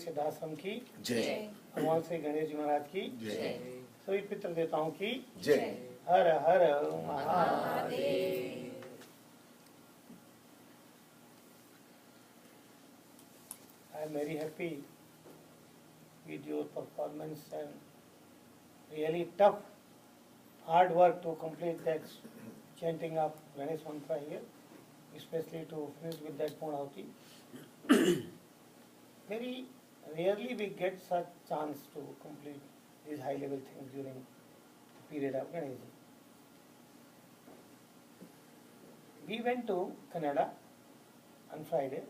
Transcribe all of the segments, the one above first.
सिद्धाश्रम की जय। भगवान श्री गणेश जी महाराज की जय। सभी पितृ देवताओं की जय। हर हर Mahadev. I am very happy with your performance and really tough, hard work to complete that chanting of Ganesh mantra here, especially to finish with that Purnauti. Very rarely we get such chance to complete these high level things during the period of Ganesh. We went to Canada on Friday.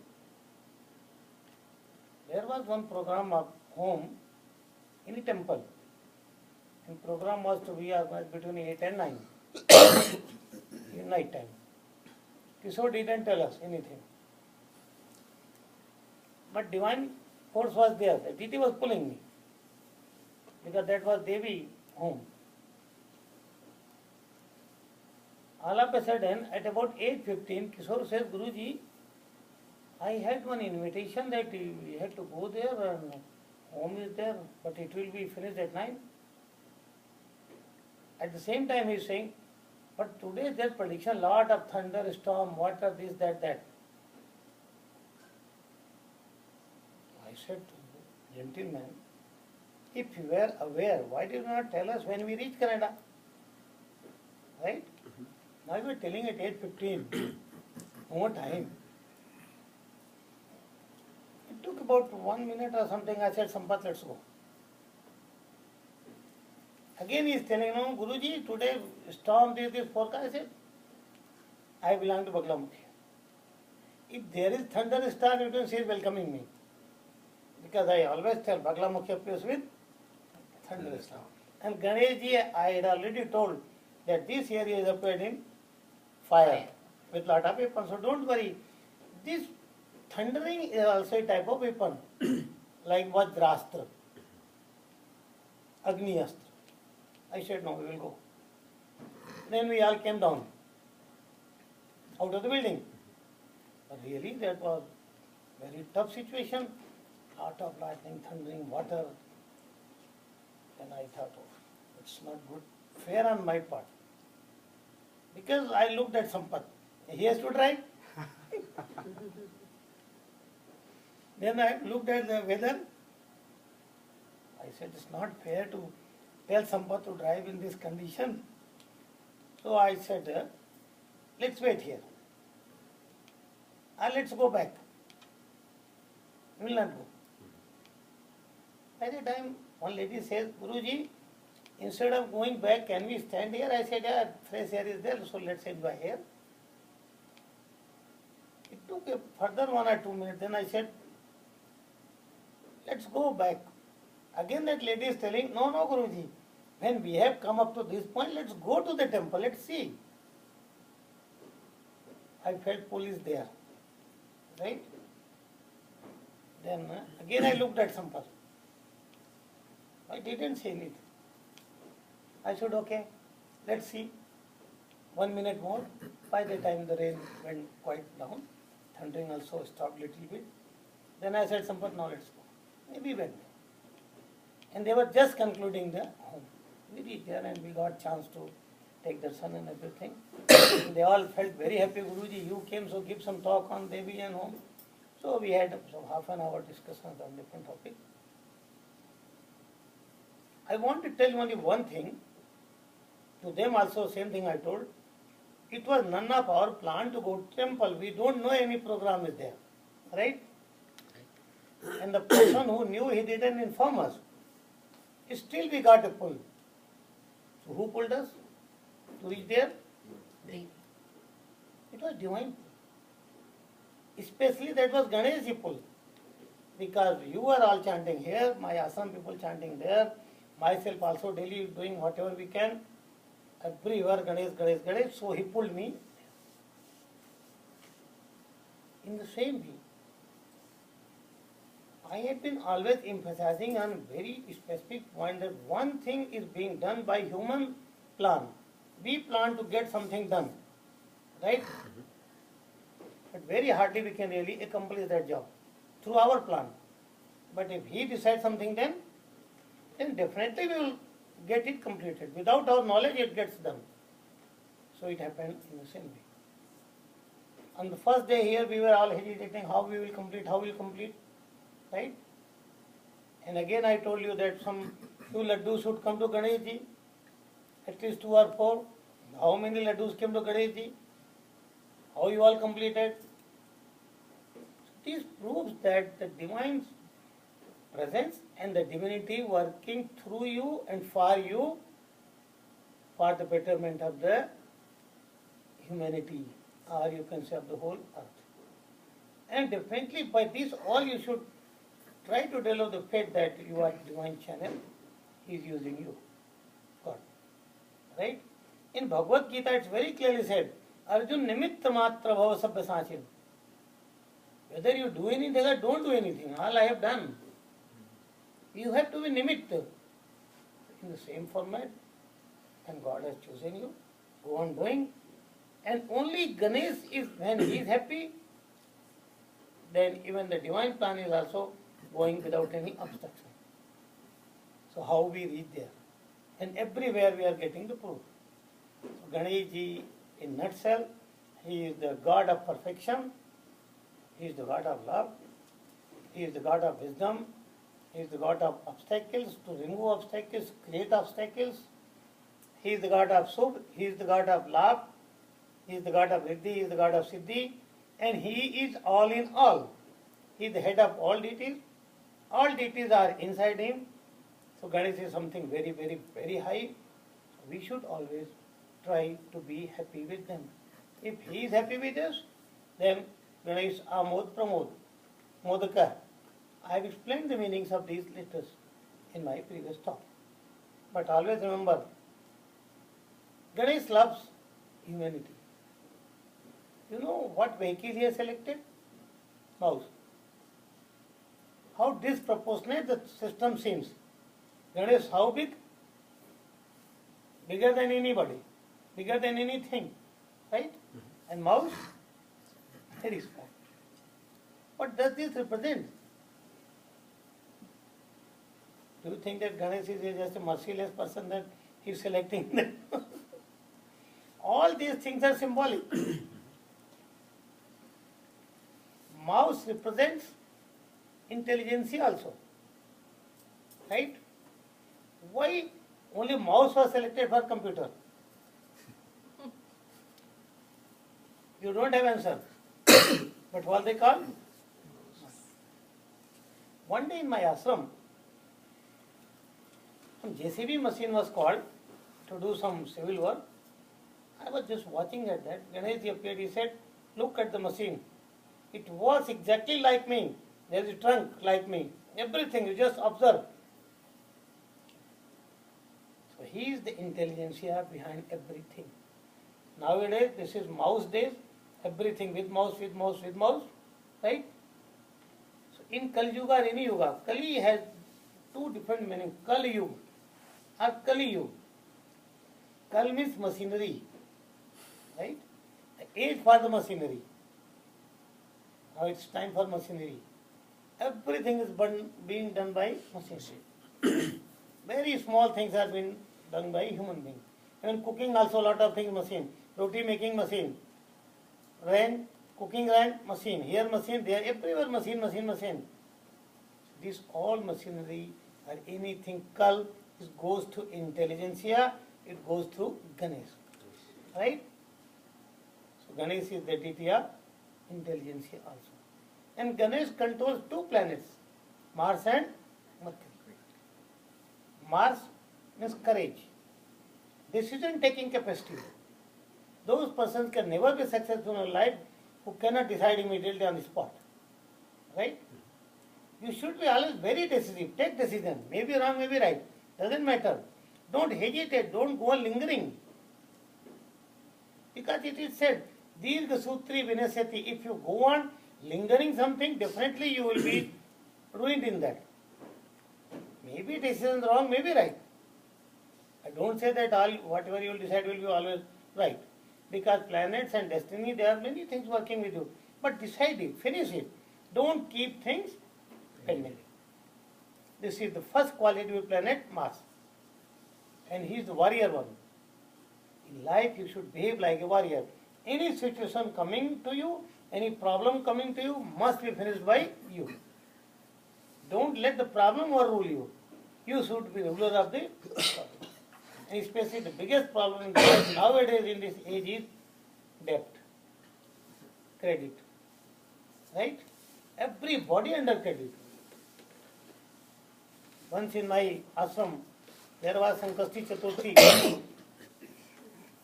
There was one program of home in a temple. And program was to be organized between 8 and 9 in night time. Kishore didn't tell us anything. But divine force was there. The Diti was pulling me. Because that was Devi home. All of a sudden, at about 8:15, Kishore says, Guruji, I had one invitation that we had to go there and home is there, but it will be finished at 9. At the same time he is saying, but today there's prediction, lot of thunderstorm, water, this, that. I said, gentlemen, if you were aware, why did you not tell us when we reach Canada? Right? Now you are telling at 8:15, more time. It took about 1 minute or something. I said, Sampath, let's go. Again he is telling, no, Guruji, today storm, this forecast. I said, I belong to Baglamukhi. If there is thunderstorm, you can say is welcoming me. Because I always tell Baglamukhi appears with thunderstorm. And Ganeshji, I had already told that this area is appeared in fire with lot of weapons. So don't worry. This thundering is also a type of weapon, like Vajrastra, Agniastra. I said, no, we will go. Then we all came down out of the building. But really, that was very tough situation. Lot of lightning, thundering, water. Then I thought, oh, it's not good, fair on my part. Because I looked at Sampath. He has to drive. Then I looked at the weather. I said, it's not fair to tell Sampath to drive in this condition. So I said, let's wait here. Let's go back. We will not go. By the time one lady says, Guruji, instead of going back, can we stand here? I said, yeah, fresh air is there, so let's enjoy here. It took a further 1 or 2 minutes. Then I said, let's go back. Again that lady is telling, no, Guruji, when we have come up to this point, let's go to the temple, let's see. I felt police there, right? Then again I looked at Sampath. I didn't say anything. I said, okay, let's see. 1 minute more. By the time the rain went quite down, thundering also stopped little bit. Then I said, Sampath, now let's go. Maybe went. And they were just concluding the home. We reached there and we got chance to take darshan and everything. They all felt very happy. Guruji, you came, so give some talk on Devi and home. So we had half an hour discussions on different topics. I want to tell only one thing. To them also same thing I told. It was none of our plan to go to temple. We don't know any program is there. Right? And the person who knew, he didn't inform us. Still we got a pull. So who pulled us to reach there? It was divine pull. Especially that was Ganeshji pull. Because you were all chanting here, my Assam people chanting there, myself also daily doing whatever we can. Everywhere Ganesh. So he pulled me. In the same way, I have been always emphasizing on a very specific point that one thing is being done by human plan. We plan to get something done, right? But very hardly we can really accomplish that job through our plan. But if he decides something, then definitely we will get it completed. Without our knowledge, it gets done. So it happened in the same way. On the first day here, we were all hesitating how we will complete, right? And again I told you that some few laddus should come to Ganeshji, at least 2 or 4. How many laddus came to Ganeshji? How you all completed? This proves that the divine presence and the divinity working through you and for you for the betterment of the humanity, or you can say of the whole earth. And definitely by this all you should try to develop the faith that you are divine channel, he is using you, God. Right? In Bhagavad Gita it's very clearly said, Arjun nimitta matra bhava sabya sachin. Whether you do anything or don't do anything, all I have done. You have to be nimitta. In the same format, and God has chosen you, go on doing. And only Ganesh is, when he is happy, then even the divine plan is also going without any obstruction. So how we reach there? And everywhere we are getting the proof. So Ganeshji, in nutshell, he is the God of perfection, he is the God of love, he is the God of wisdom, he is the God of obstacles, to remove obstacles, create obstacles. He is the God of Subh, he is the God of love, he is the God of Riddhi, he is the God of Siddhi, and he is all in all. He is the head of all deities. All deities are inside him. So Ganesh is something very, very, very high. We should always try to be happy with them. If he is happy with us, then Ganesh Amod Pramod, Modaka. I have explained the meanings of these letters in my previous talk. But always remember, Ganesh loves humanity. You know what vehicle he has selected? Mouse. How disproportionate the system seems. Ganesh, how big? Bigger than anybody, bigger than anything, right? And mouse, very small. What does this represent? Do you think that Ganesh is just a merciless person that he is selecting them? All these things are symbolic. Mouse represents intelligentsia also, right? Why only mouse was selected for computer? You don't have answer. But what they call? One day in my ashram, some JCB machine was called to do some civil work. I was just watching at that. Ganeshji appeared, he said, look at the machine. It was exactly like me. There is a trunk like me. Everything, you just observe. So he is the intelligentsia behind everything. Nowadays, this is mouse days. Everything with mouse, with mouse, with mouse. Right? So in Kali Yuga or any Yuga, Kali has two different meanings. Kali Yuga or Kali Yuga. Kal means machinery. Right? The age for the machinery. Now it's time for machinery. Everything is being done by machine. Very small things are being done by human being. Even cooking also, a lot of things machine. Roti making machine. Rain, cooking rain, machine. Here machine, there, everywhere machine, machine, machine. This all machinery or anything kal goes to intelligentsia, it goes through Ganesh. Right? So Ganesh is the deity of intelligentsia also. And Ganesh controls two planets, Mars and Mercury. Mars means courage, decision-taking capacity. Those persons can never be successful in life who cannot decide immediately on the spot. Right? You should be always very decisive. Take decision. Maybe wrong, maybe right. Doesn't matter. Don't hesitate. Don't go on lingering. Because it is said, Dirgha Sutri Vinasyati. If you go on lingering something, definitely you will be ruined in that. Maybe decision is wrong, maybe right. I don't say that all whatever you will decide will be always right. Because planets and destiny, there are many things working with you. But decide it, finish it. Don't keep things pending. This is the first quality of planet Mars. And he is the warrior one. In life, you should behave like a warrior. Any situation coming to you, any problem coming to you, must be finished by you. Don't let the problem overrule you. You should be ruler of the problem. And especially the biggest problem in the world nowadays in this age is debt, credit. Right? Everybody under credit. Once in my ashram, there was Sankasti Chaturthi.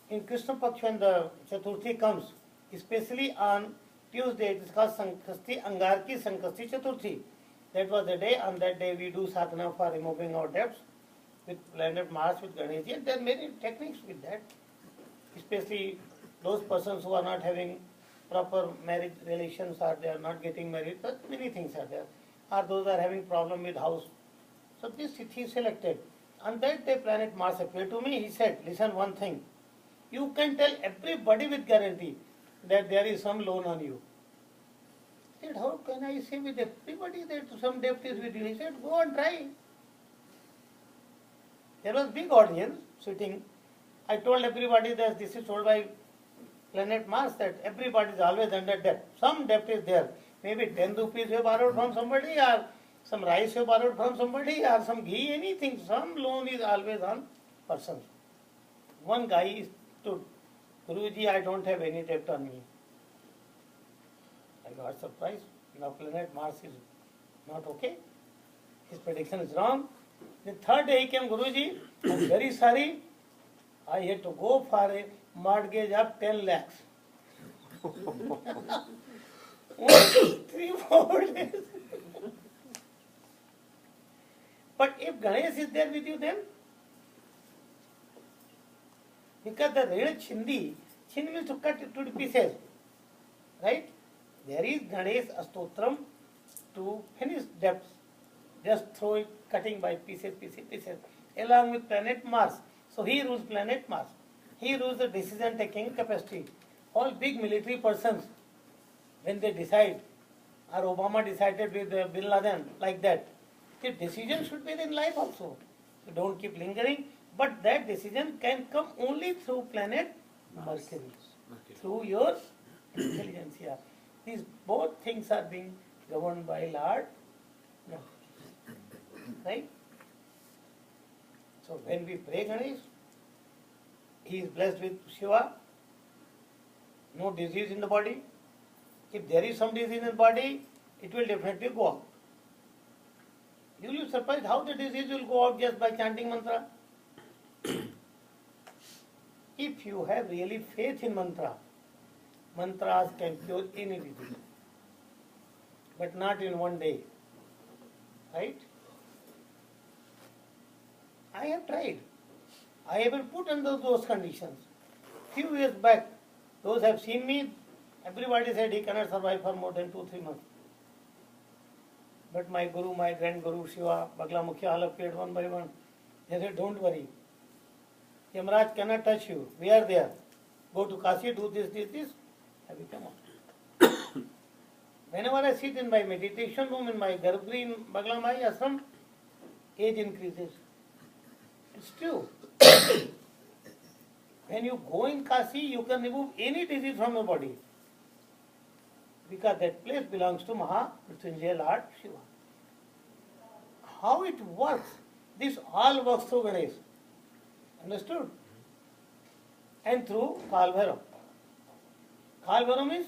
In Krishna Paksh, when the Chaturthi comes, especially on Tuesday, it is called Sankasti Angarki Sankasti Chaturthi. That was the day. On that day, we do sadhana for removing our debts with planet Mars, with Ganesh. And there are many techniques with that. Especially those persons who are not having proper marriage relations, or they are not getting married, but many things are there. Or those are having problem with house. So this he selected. On that day, planet Mars appeared to me. He said, listen, one thing. You can tell everybody with guarantee that there is some loan on you. I said, how can I say with everybody that some debt is with you? He said, go and try. There was big audience sitting. I told everybody that this is told by planet Mars, that everybody is always under debt. Some debt is there. Maybe 10 rupees you borrowed from somebody, or some rice you borrowed from somebody, or some ghee, anything. Some loan is always on persons. One guy stood, Guruji, I don't have any debt on me. I got surprised. Now planet Mars is not okay. His prediction is wrong. The third day he came, Guruji, I'm very sorry. I had to go for a mortgage of 10 lakhs. 3-4 days. But if Ganesh is there with you then, because the real chindi means to cut it to the pieces, right? There is Ganesh Astotram to finish debts. Just throw it, cutting by pieces, along with planet Mars. So he rules planet Mars. He rules the decision-taking capacity. All big military persons, when they decide, or Obama decided with Bin Laden, like that, the decision should be in life also. So don't keep lingering. But that decision can come only through planet Mercury, through your intelligentsia. These both things are being governed by Lord. Right? So when we pray Ganesh, he is blessed with Shiva, no disease in the body. If there is some disease in the body, it will definitely go out. You will be surprised how the disease will go out just by chanting mantra. If you have really faith in mantra, mantras can cure any disease, but not in one day. Right? I have tried. I have been put under those conditions. Few years back, those have seen me, everybody said he cannot survive for more than 2-3 months. But my Guru, my Grand Guru Shiva, Bagla Mukhya, all appeared one by one. They said, don't worry. Yamaraj cannot touch you. We are there. Go to Kashi, do this. I will come out. Whenever I sit in my meditation room, in my Garbhagrihi in Bagla Mai Ashram, age increases. It's true. When you go in Kashi, you can remove any disease from your body. Because that place belongs to Maha Mrityunjaya Lord Shiva. How it works? This all works through Ganesh. Understood? And through Kalbhairav. Kalbhairav means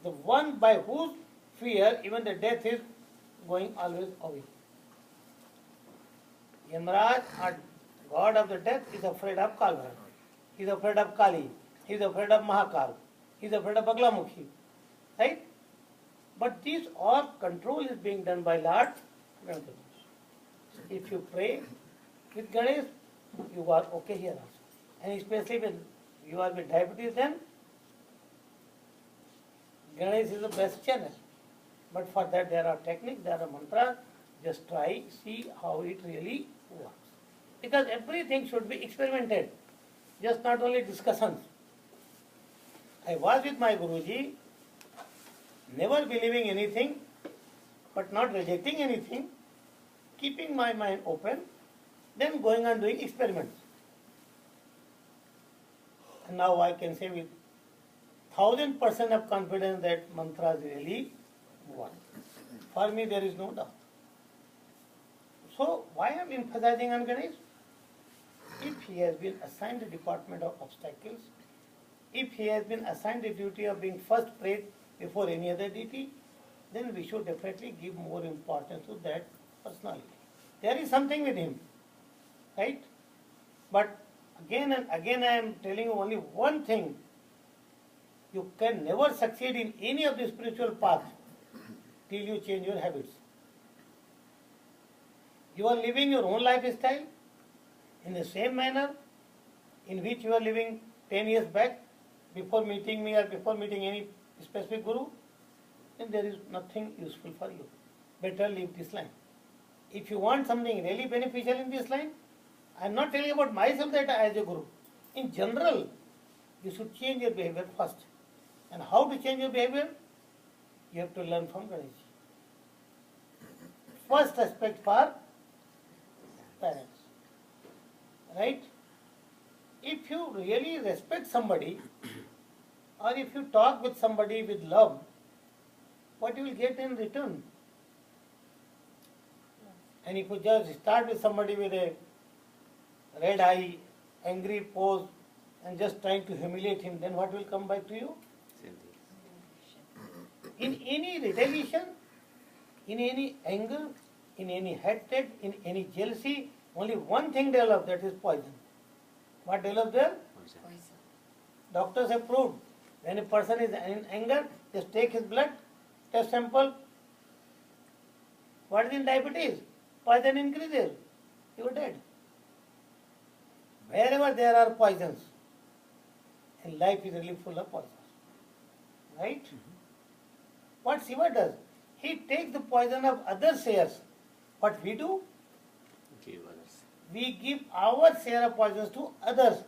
the one by whose fear even the death is going always away. Yamaraj, our god of the death, is afraid of Kalbhairav. He is afraid of Kali. He is afraid of Mahakal. He is afraid of Baglamukhi. Right? But this all control is being done by Lord Ganesh. If you pray with Ganesh, you are okay here also. And especially when you are with diabetes, then Ganesh is the best channel. But for that there are techniques, there are mantras. Just try, see how it really works. Because everything should be experimented, just not only discussions. I was with my Guruji, never believing anything, but not rejecting anything. keeping my mind open, then going and doing experiments. And now I can say with 1000% of confidence that mantras really work. For me, there is no doubt. So, why I am emphasizing on Ganesh? If he has been assigned the department of obstacles, if he has been assigned the duty of being first prayed before any other deity, then we should definitely give more importance to that personality. There is something with him, right? But again and again I am telling you only one thing. You can never succeed in any of the spiritual paths till you change your habits. You are living your own lifestyle in the same manner in which you are living 10 years back before meeting me or before meeting any specific guru, then there is nothing useful for you. Better leave this line. If you want something really beneficial in this line, I am not telling about myself that as a guru. In general, you should change your behavior first. And how to change your behavior? You have to learn from Ganesh. First aspect for parents. Right? If you really respect somebody, or if you talk with somebody with love, what you will get in return? And if you just start with somebody with a red eye, angry pose, and just trying to humiliate him, then what will come back to you? In any retaliation, in any anger, in any hatred, in any jealousy, only one thing develops, that is poison. What develops there? Poison. Doctors have proved when a person is in anger, just take his blood, test sample. What is in diabetes? Poison increases. You are dead. Wherever there are poisons, and life is really full of poisons. Right? What Shiva does? He takes the poison of others' shares. What we do? Give others. We give our share of poisons to others.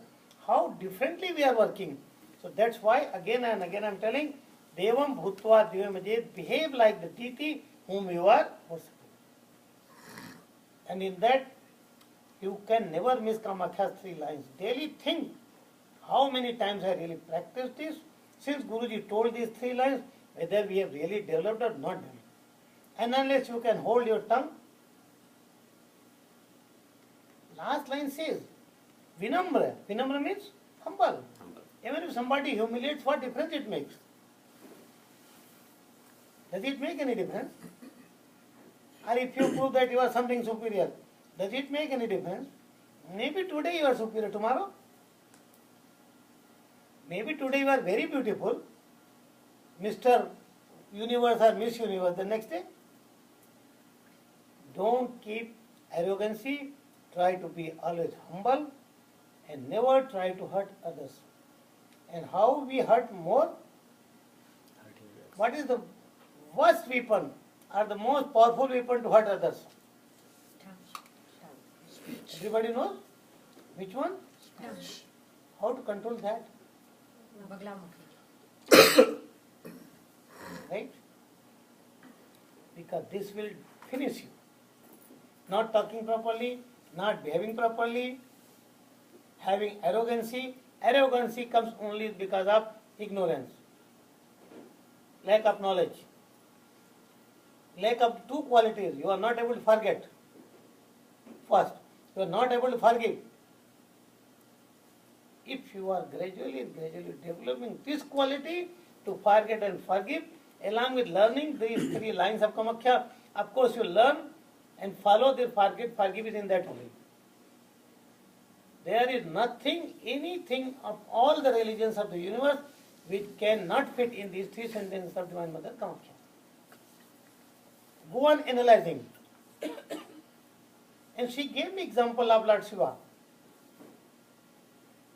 How differently we are working. So that's why again and again I am telling, Devam Bhutva Divamajet, behave like the deity whom you are worshipping. And in that, you can never miss Kamakhya's 3 lines. Daily think how many times I really practiced this. Since Guruji told these 3 lines, whether we have really developed or not developed. And unless you can hold your tongue, last line says, Vinamra. Vinamra means humble. Even if somebody humiliates, what difference it makes? Does it make any difference? Or if you prove that you are something superior, does it make any difference? Maybe today you are superior, tomorrow? Maybe today you are very beautiful, Mr. Universe or Miss Universe, the next day? Don't keep arrogancy, try to be always humble and never try to hurt others. And how we hurt more? What is the worst weapon or the most powerful weapon to hurt others? Everybody knows? Which one? How to control that? Right? Because this will finish you. Not talking properly, not behaving properly, having arrogancy. Arrogancy comes only because of ignorance, lack of knowledge, lack of 2 qualities. You are not able to forget. First, you are not able to forgive. If you are gradually developing this quality to forget and forgive, along with learning these 3 lines of Kamakhya, of course you learn and follow the forgive is in that only. There is nothing, anything of all the religions of the universe which cannot fit in these 3 sentences of Divine Mother Kamakhya. Go on analyzing. And she gave me example of Lord Shiva.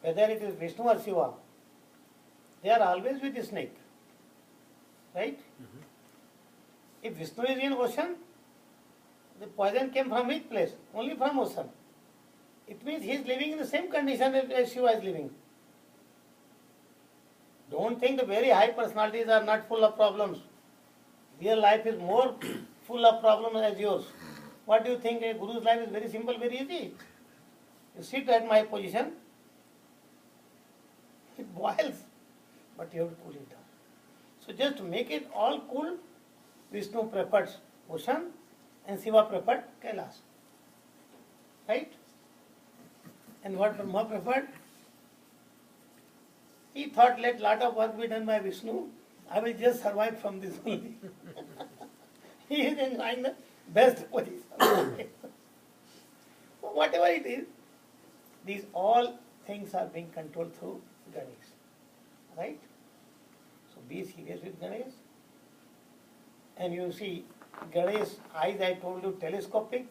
Whether it is Vishnu or Shiva, they are always with the snake. Right? If Vishnu is in ocean, the poison came from which place? Only from ocean. It means he is living in the same condition as Shiva is living. Don't think the very high personalities are not full of problems. Their life is more full of problems as yours. What do you think? A guru's life is very simple, very easy. You sit at my position, it boils, but you have to cool it down. So just to make it all cool, Vishnu preferred ocean and Shiva preferred Kailash. Right? And what Brahma preferred? He thought, let lot of work be done by Vishnu. I will just survive from this only. He is enjoying the best position. Whatever it is, these all things are being controlled through Ganesh. Right? So be serious with Ganesh. And you see, Ganesh eyes I told you telescopic.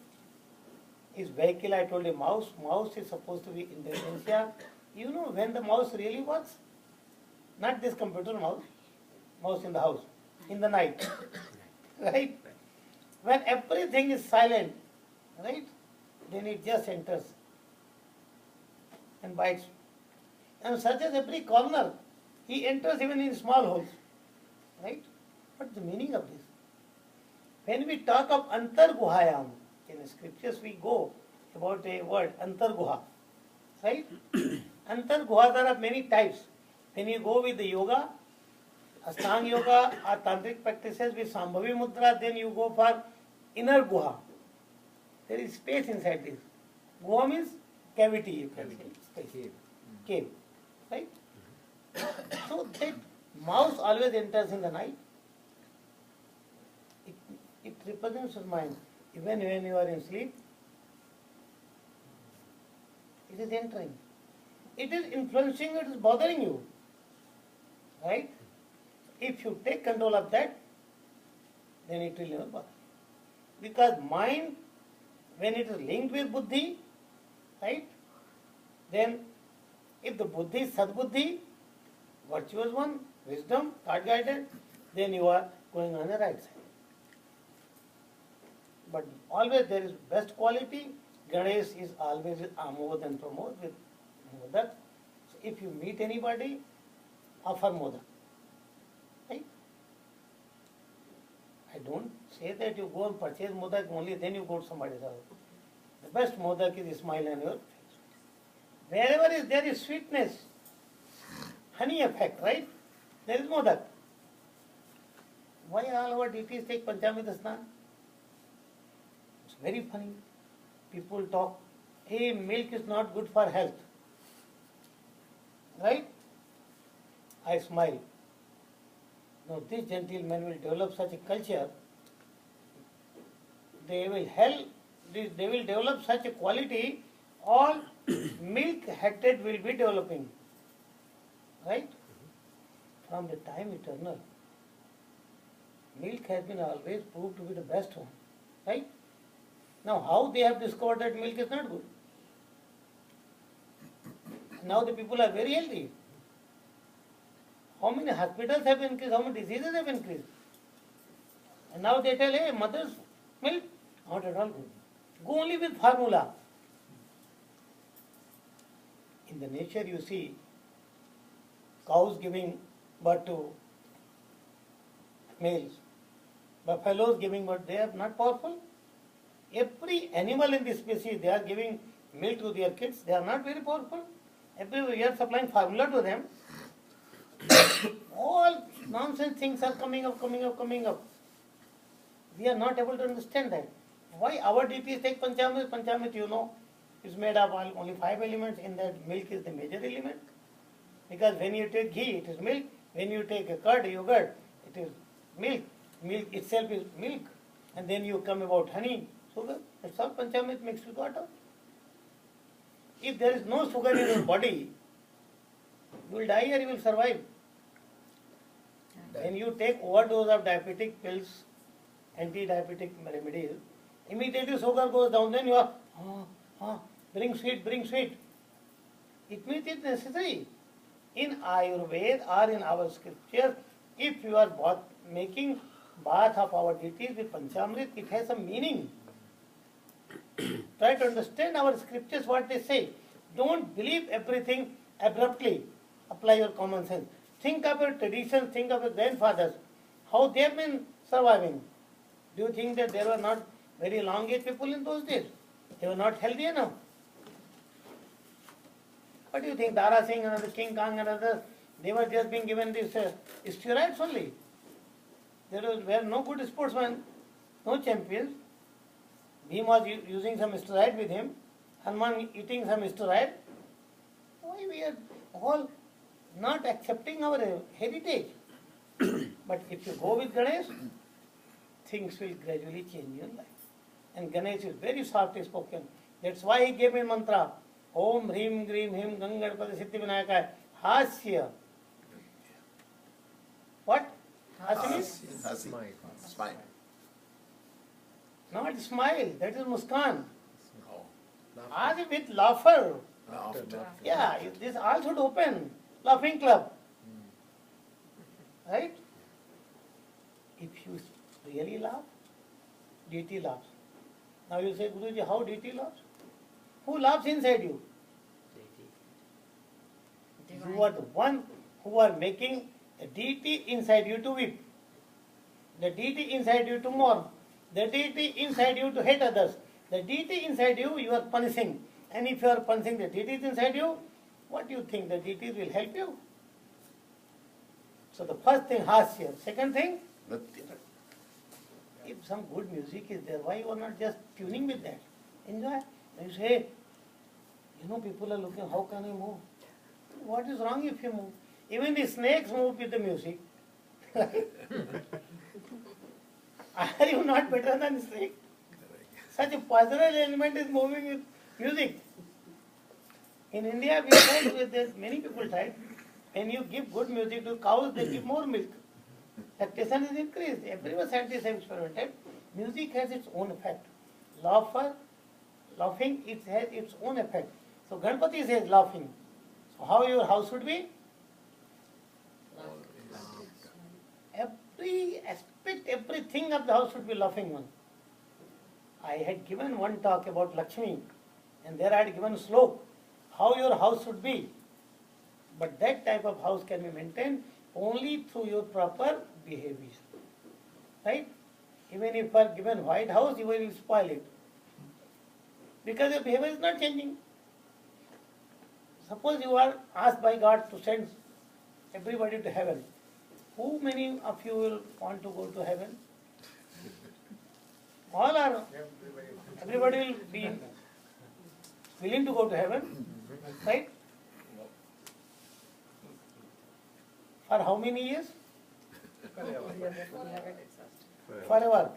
His vehicle I told you mouse. Mouse is supposed to be intelligentsia. You know when the mouse really works? Not this computer mouse. Mouse in the house. In the night. Right? When everything is silent, right? Then it just enters and bites. And searches every corner. He enters even in small holes. Right? What's the meaning of this? When we talk of Antarguhayam, in the scriptures we go about a word, Antarguha. Right? Antarguha, there are many types. When you go with the yoga, Ashtanga yoga or tantric practices with Sambhavi mudra, then you go for inner guha. There is space inside this. Guha means cavity, you can say. Space. Cave. Right? So that mouse always enters in the night. It represents your mind. Even when you are in sleep, it is entering. It is influencing, it is bothering you. Right? If you take control of that, then it will never bother you. Because mind, when it is linked with buddhi, right? Then if the buddhi is sadbuddhi, virtuous one, wisdom, thought guided, then you are going on the right side. But always there is best quality. Ganesh is always with Amod and Pramod with Modak. So if you meet anybody, offer Modak. Right? I don't say that you go and purchase Modak only, then you go to somebody's house. The best Modak is smile on your face. Wherever is there is sweetness, honey effect, right? There is Modak. Why all our deities take Panchamrita Snan? It's very funny. People talk, hey, milk is not good for health. Right? I smile. Now this gentleman will develop such a culture, they will develop such a quality, all milk hatred will be developing. Right? From the time eternal. Milk has been always proved to be the best one. Right? Now how they have discovered that milk is not good? Now the people are very healthy. How many hospitals have increased? How many diseases have increased? And now they tell, hey, mother's milk, not at all good. Go only with formula. In the nature you see cows giving birth to males, buffaloes giving birth, they are not powerful. Every animal in this species, they are giving milk to their kids, they are not very powerful. Every year supplying formula to them. All nonsense things are coming up. We are not able to understand that. Why our deities take Panchamrit? Panchamrit, you know, is made of only 5 elements. In that, milk is the major element. Because when you take ghee, it is milk. When you take a curd, yogurt, it is milk. Milk itself is milk. And then you come about honey, sugar. That's all Panchamrit mixed with water. If there is no sugar in your body, you will die or you will survive. When you take overdose of diabetic pills, anti-diabetic remedies, immediately sugar goes down, then you are, bring sweet. It means it's necessary. In Ayurveda or in our scriptures, if you are making bath of our deities with Panchamrit, it has a meaning. Try to understand our scriptures, what they say. Don't believe everything abruptly. Apply your common sense. Think of your traditions, think of your grandfathers, how they have been surviving. Do you think that there were not very long age people in those days. They were not healthy enough. What do you think? Dara Singh and others, King Kong and others, they were just being given these steroids only. There were no good sportsmen, no champions. Bhim was using some steroid with him, Hanuman eating some steroid. Why we are all not accepting our heritage? But if you go with Ganesh, things will gradually change in your life. And Ganesh is very soft spoken. That's why he gave me mantra. Om Hrim Grim Him Gangadpati Siddhi Vinayaka. Hasya. What? Hasya means? Smile. Not smile. That is Muskan. Oh. Hasya with laughter. Laughter. Yeah, this all should open. Laughing club. Right? If you really laugh, deity laughs. Now you say, Guruji, how deity laughs? Who laughs inside you? You are the one who are making the deity inside you to weep. The deity inside you to mourn. The deity inside you to hate others. The deity inside you, you are punishing. And if you are punishing the deities inside you, what do you think? The deities will help you? So the first thing, hasya. Second thing, Nritya. if some good music is there, why you are not just tuning with that? Enjoy. You say, people are looking, how can I move? What is wrong if you move? Even the snakes move with the music. Are you not better than the snake? Such a positive element is moving with music. In India, we find that many people tried. When you give good music to cows, they give more milk. Lactation is increased. Everywhere scientists have experimented. Music has its own effect. Laughing, it has its own effect. So Ganpati says laughing. So how your house should be? Every aspect, everything of the house should be laughing one. I had given one talk about Lakshmi, and there I had given a slope, how your house should be. But that type of house can be maintained only through your proper behavior. Right? Even if you are given white house, you will spoil it. Because your behavior is not changing. Suppose you are asked by God to send everybody to heaven. Who many of you will want to go to heaven? All are. Everybody will be willing to go to heaven. Right? For how many years? Forever.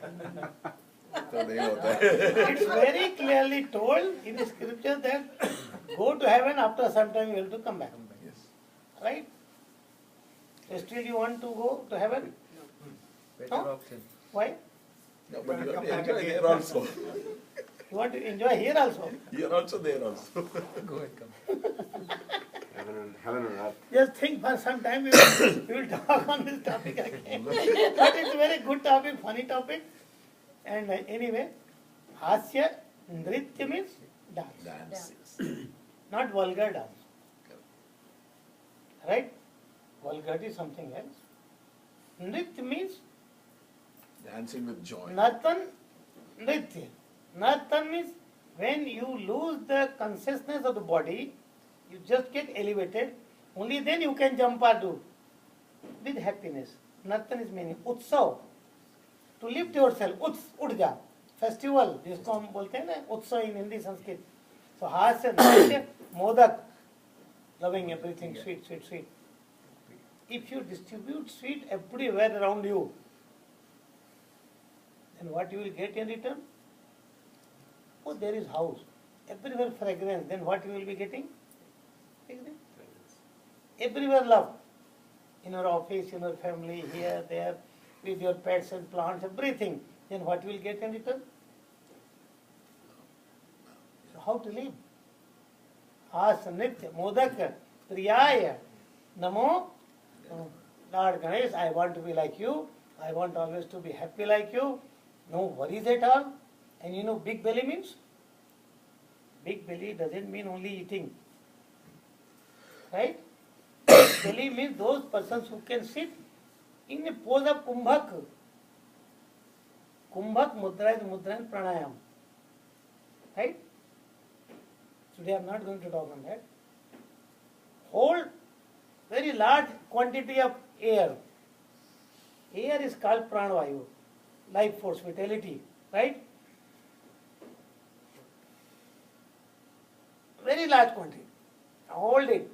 तो नहीं होता है. It's very clearly told in the scripture that go to heaven, after some time you have to come back. Yes. Right? So still you want to go to heaven? Better No? option. Why? No, but you have to enjoy there also. You want to enjoy here also. Here also, there also. Go and come. Heaven and earth. Just think for some time we will talk on this topic again. But it's a very good topic, funny topic. And anyway, hasya, nritya means dance. Dances. Not vulgar dance. Right? Vulgarity is something else. Nritya means Dancing with joy. Nartan, nritya. Nartan means when you lose the consciousness of the body, you just get elevated, only then you can jump or do with happiness. Nartan is meaning utsav. To lift yourself, उठ जा, festival जिसको हम बोलते हैं ना, उत्सव in Hindi Sanskrit. So हास्य, नृत्य, modak, loving everything sweet, sweet, sweet. If you distribute sweet everywhere around you, then what you will get in return? Oh, there is house, everywhere fragrance. Then what you will be getting? Fragrance. Everywhere love. In your office, in your family, here, there, with your pets and plants, everything. Then what you will get in return? So how to live? Asa nitya modaka priyaya namo. Lord Ganesh, I want to be like you. I want always to be happy like you. No worries at all. And you know big belly means? Big belly doesn't mean only eating. Right? Big belly means those persons who can sit in a pose of kumbhak. Kumbhak Mudra is Mudra and Pranayam. Right? Today I am not going to talk on that. Hold very large quantity of air. Air is called Pranavayu, life force, vitality. Right? Very large quantity. Hold it.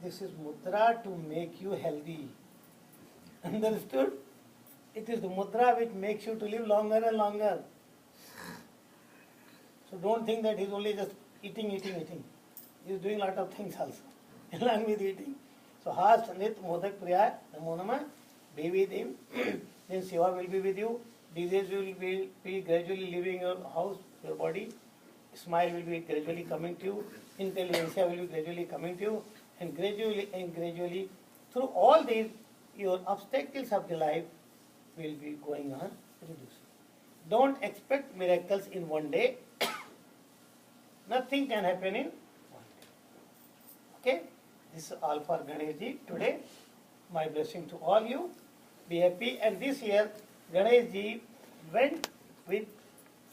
This is mudra to make you healthy. Understood? It is the mudra which makes you to live longer and longer. So don't think that he's only just eating. He's doing lot of things also, along with eating. So ha sanit modak priya namo namah, be with him. Then Shiva will be with you. Disease will be gradually leaving your house, your body. Smile will be gradually coming to you. Intelligentsia will be gradually coming to you. And gradually, through all these, your obstacles of the life will be going on reducing. Don't expect miracles in one day. Nothing can happen in one day. Okay? This is all for Ganeshji today. My blessing to all you. Be happy. And this year, Ganeshji went with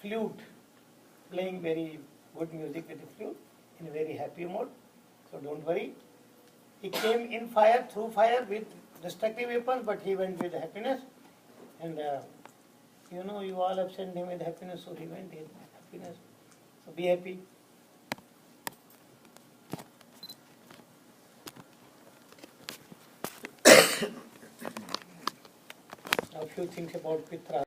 flute, playing very good music with the flute in a very happy mode. So don't worry. He came in fire, through fire with destructive weapons, but he went with happiness. And you all have sent him with happiness, so he went with happiness. So be happy. A few things about Pitra.